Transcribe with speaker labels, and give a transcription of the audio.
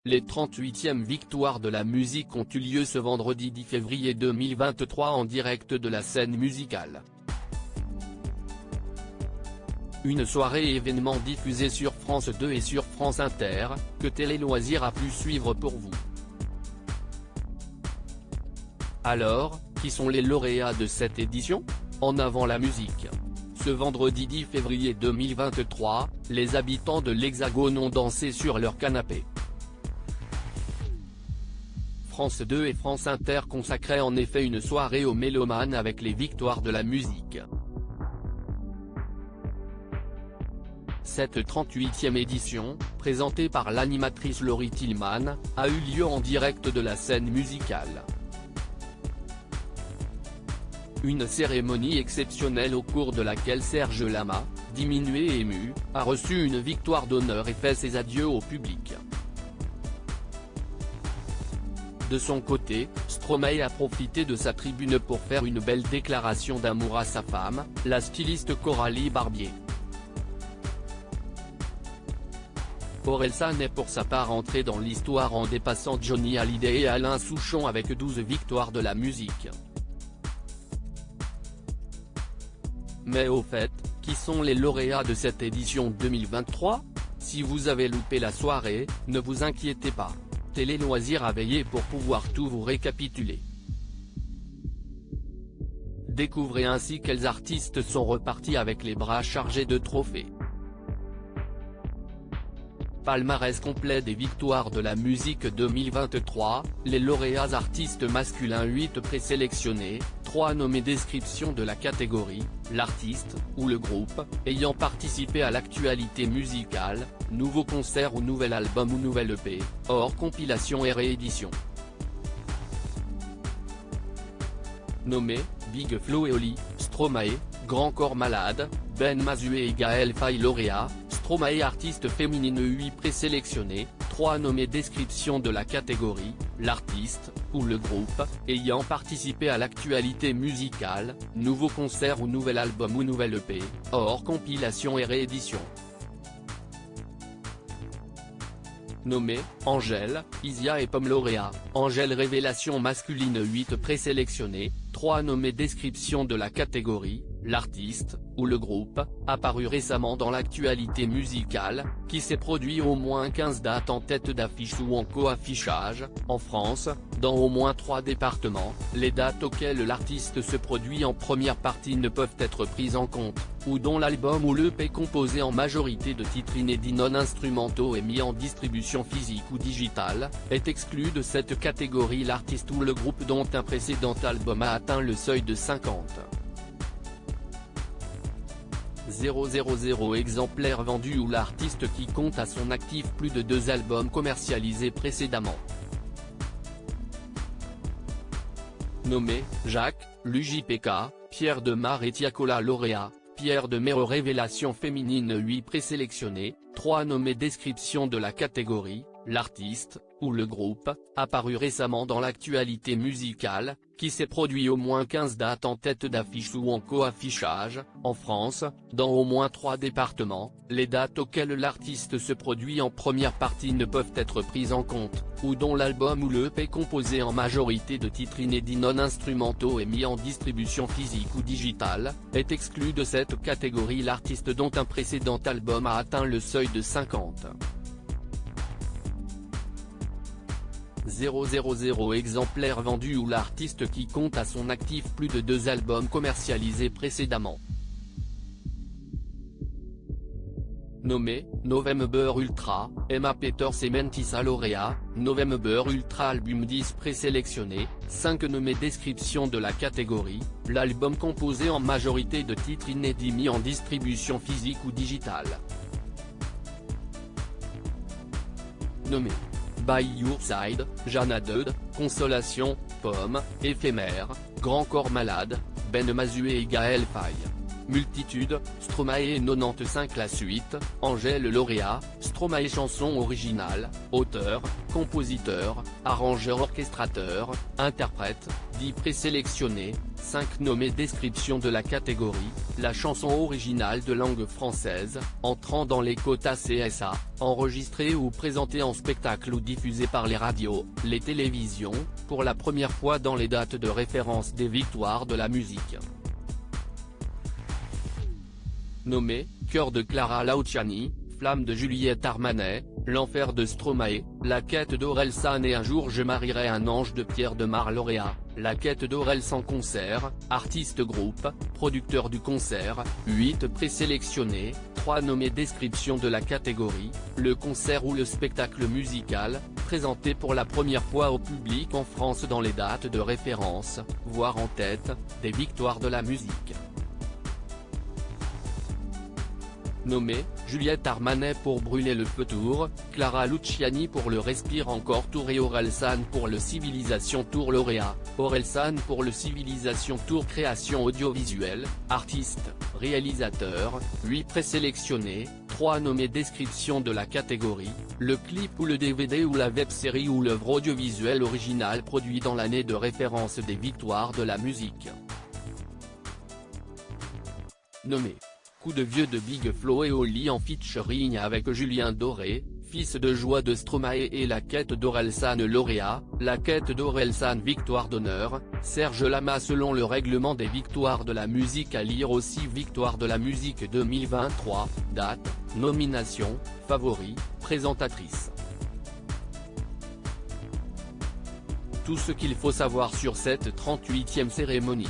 Speaker 1: Les 38e victoires de la musique ont eu lieu ce vendredi 10 février 2023 en direct de la scène musicale. Une soirée événement diffusée sur France 2 et sur France Inter, que Télé Loisirs a pu suivre pour vous. Alors, qui sont les lauréats de cette édition ? En avant la musique. Ce vendredi 10 février 2023, les habitants de l'Hexagone ont dansé sur leur canapé. France 2 et France Inter consacraient en effet une soirée aux mélomanes avec les victoires de la musique. Cette 38e édition, présentée par l'animatrice Laurie Tillman, a eu lieu en direct de la scène musicale. Une cérémonie exceptionnelle au cours de laquelle Serge Lama, diminué et ému, a reçu une victoire d'honneur et fait ses adieux au public. De son côté, Stromae a profité de sa tribune pour faire une belle déclaration d'amour à sa femme, la styliste Coralie Barbier. Orelsan est pour sa part entré dans l'histoire en dépassant Johnny Hallyday et Alain Souchon avec 12 victoires de la musique. Mais au fait, qui sont les lauréats de cette édition 2023 ? Si vous avez loupé la soirée, ne vous inquiétez pas. Télé Loisirs a veillé pour pouvoir tout vous récapituler. Découvrez ainsi quels artistes sont repartis avec les bras chargés de trophées. Palmarès complet des victoires de la musique 2023, les lauréats artistes masculins 8 présélectionnés, 3 nommés. Description de la catégorie, l'artiste, ou le groupe, ayant participé à l'actualité musicale, nouveau concert ou nouvel album ou nouvelle EP, hors compilation et réédition. Nommés, Big Flo et Oli, Stromae, Grand Corps Malade, Ben Mazué et Gaël Faye. Lauréat, Stromae artiste féminine 8 présélectionnés, 3 nommés. Description de la catégorie, l'artiste, ou le groupe, ayant participé à l'actualité musicale, nouveau concert ou nouvel album ou nouvelle EP, hors compilation et réédition. Nommés, Angèle, Isia et Pomme. Lauréat, Angèle révélation masculine 8 présélectionnés, 3 nommés. Description de la catégorie, l'artiste, ou le groupe, apparu récemment dans l'actualité musicale, qui s'est produit au moins 15 dates en tête d'affiche ou en co-affichage, en France, dans au moins 3 départements. Les dates auxquelles l'artiste se produit en première partie ne peuvent être prises en compte, ou dont l'album ou l'EP composé en majorité de titres inédits non instrumentaux et mis en distribution physique ou digitale, est exclu de cette catégorie. L'artiste ou le groupe dont un précédent album a atteint le seuil de 50 000 exemplaires vendus ou l'artiste qui compte à son actif plus de 2 albums commercialisés précédemment. Nommés, Jacques, l'UJPK, Pierre Demar et Tiakola. Lauréat, Pierre Demar révélation féminine 8 présélectionnés, 3 nommés. Description de la catégorie, l'artiste, ou le groupe, apparu récemment dans l'actualité musicale, qui s'est produit au moins 15 dates en tête d'affiche ou en co-affichage, en France, dans au moins 3 départements. Les dates auxquelles l'artiste se produit en première partie ne peuvent être prises en compte, ou dont l'album ou l'EP composé en majorité de titres inédits non instrumentaux et mis en distribution physique ou digitale, est exclu de cette catégorie. L'artiste dont un précédent album a atteint le seuil de 50 000 exemplaires vendus ou l'artiste qui compte à son actif plus de 2 albums commercialisés précédemment. Nommés, November Ultra, Emma Peters et Mentissa. Lauréat, November Ultra album 10 présélectionné, 5 nommés. Description de la catégorie, l'album composé en majorité de titres inédits mis en distribution physique ou digitale. Nommés, By Your Side, Jana Deud, Consolation, Pomme, Éphémère, Grand Corps Malade, Ben Mazué et Gaël Faye. Multitude, Stromae 95. La suite, Angèle lauréat, Stromae chanson originale, auteur, compositeur, arrangeur orchestrateur, interprète, 10 présélectionnés, 5 nommés. Description de la catégorie, la chanson originale de langue française, entrant dans les quotas CSA, enregistrée ou présentée en spectacle ou diffusée par les radios, les télévisions, pour la première fois dans les dates de référence des victoires de la musique. Nommé, Cœur de Clara Luciani, Flamme de Juliette Armanet, L'enfer de Stromae, La quête d'Orelsan et Un jour je marierai un ange de Pierre Demar lauréat, La quête d'Orelsan concert, artiste groupe, producteur du concert, 8 présélectionnés, 3 nommés. Description de la catégorie, le concert ou le spectacle musical, présenté pour la première fois au public en France dans les dates de référence, voire en tête, des victoires de la musique. Nommé, Juliette Armanet pour Brûler le feu tour, Clara Luciani pour Le Respire encore tour et Orelsan pour le Civilisation tour lauréat, Orelsan pour le Civilisation tour création audiovisuelle, artiste, réalisateur, 8 présélectionnés, 3 nommés. Description de la catégorie, le clip ou le DVD ou la web-série ou l'œuvre audiovisuelle originale produit dans l'année de référence des victoires de la musique. Nommé. Coup de vieux de Big Flo et Oli en featuring avec Julien Doré, fils de Joie de Stromae et La quête d'Orelsan lauréat, La quête d'Orelsan victoire d'honneur, Serge Lama selon le règlement des victoires de la musique à lire aussi Victoire de la musique 2023, date, nomination, favoris, présentatrice. Tout ce qu'il faut savoir sur cette 38e cérémonie.